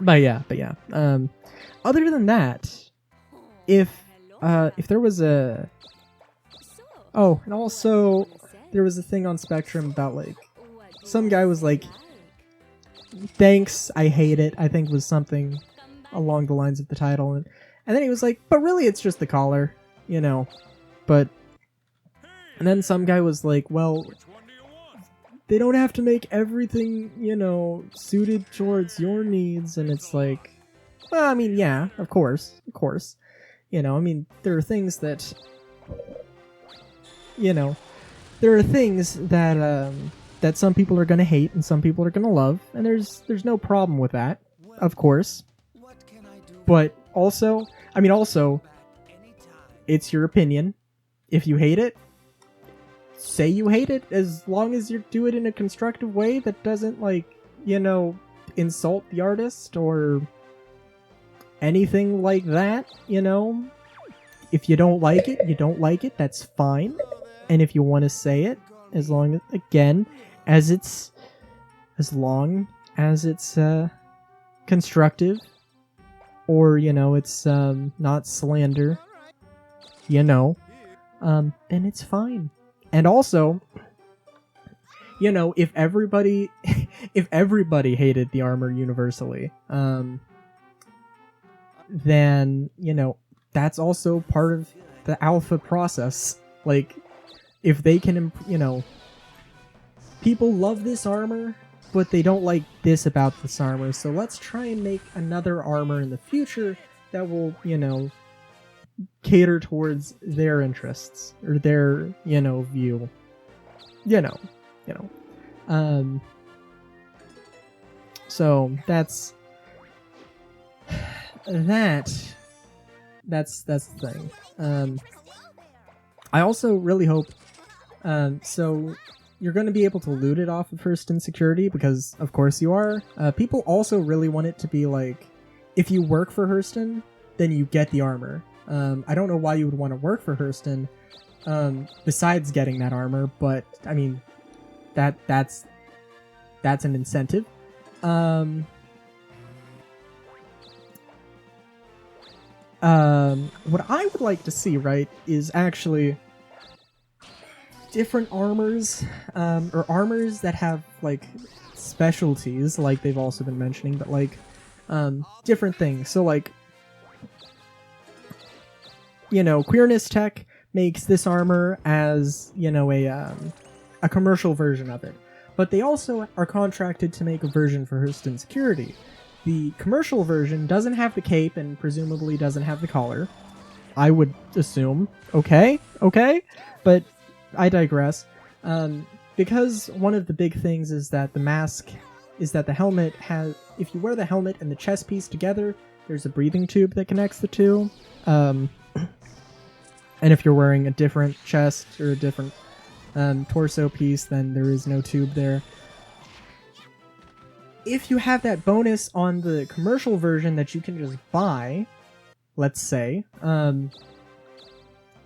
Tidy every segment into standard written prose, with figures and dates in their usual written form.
But yeah. Other than that, if there was a and also there was a thing on Spectrum about like some guy was like, "Thanks, I hate it," I think was something along the lines of the title, and then he was like, "But really, it's just the collar, you know." But and then some guy was like, "Well, they don't have to make everything, you know, suited towards your needs," and it's like, well, I mean, yeah, of course, you know, I mean, there are things that, you know, there are things that that some people are gonna hate and some people are gonna love, and there's no problem with that, of course. But also, I mean, also, it's your opinion. If you hate it, say you hate it, as long as you do it in a constructive way that doesn't, like, you know, insult the artist or anything like that, you know. If you don't like it, you don't like it, that's fine. And if you want to say it, as long as, again, as long as it's constructive, or, you know, it's not slander, you know, then it's fine. And also, you know, if everybody hated the armor universally, then, you know, that's also part of the alpha process. Like, if they can, you know, people love this armor, but they don't like this about this armor, so let's try and make another armor in the future that will, you know, cater towards their interests or their, you know, view, so that's the thing. I also really hope so you're going to be able to loot it off of Hurston Security, because of course you are. People also really want it to be like, if you work for Hurston, then you get the armor. I don't know why you would want to work for Hurston, besides getting that armor, but I mean, that's an incentive. What I would like to see, right, is actually different armors, or armors that have, like, specialties, like they've also been mentioning, but, like, different things. So, like, you know, Queerness Tech makes this armor as, you know, a commercial version of it. But they also are contracted to make a version for Hurston Security. The commercial version doesn't have the cape and presumably doesn't have the collar, I would assume. Okay, but I digress. Because one of the big things is that the mask, is that the helmet has, if you wear the helmet and the chest piece together, there's a breathing tube that connects the two. And if you're wearing a different chest or a different torso piece, then there is no tube there. If you have that bonus on the commercial version that you can just buy, let's say,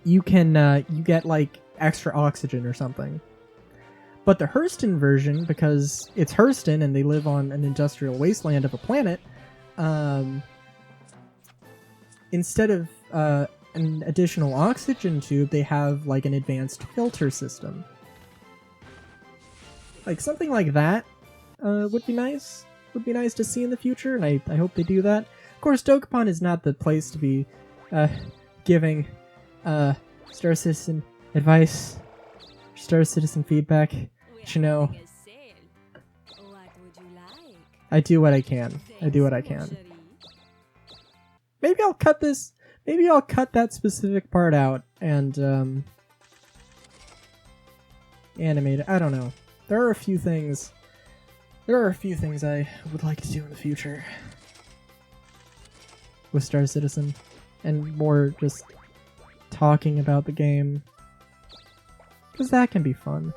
you can you get like extra oxygen or something. But the Hurston version, because it's Hurston and they live on an industrial wasteland of a planet, instead of an additional oxygen tube, they have like an advanced filter system. Like something like that would be nice. Would be nice to see in the future, and I hope they do that. Of course, Dokapon is not the place to be giving Star Citizen advice, Star Citizen feedback. But, you know, I do what I can. Maybe I'll cut this. Maybe I'll cut that specific part out and animate it. I don't know. There are a few things I would like to do in the future with Star Citizen, and more just talking about the game, because that can be fun.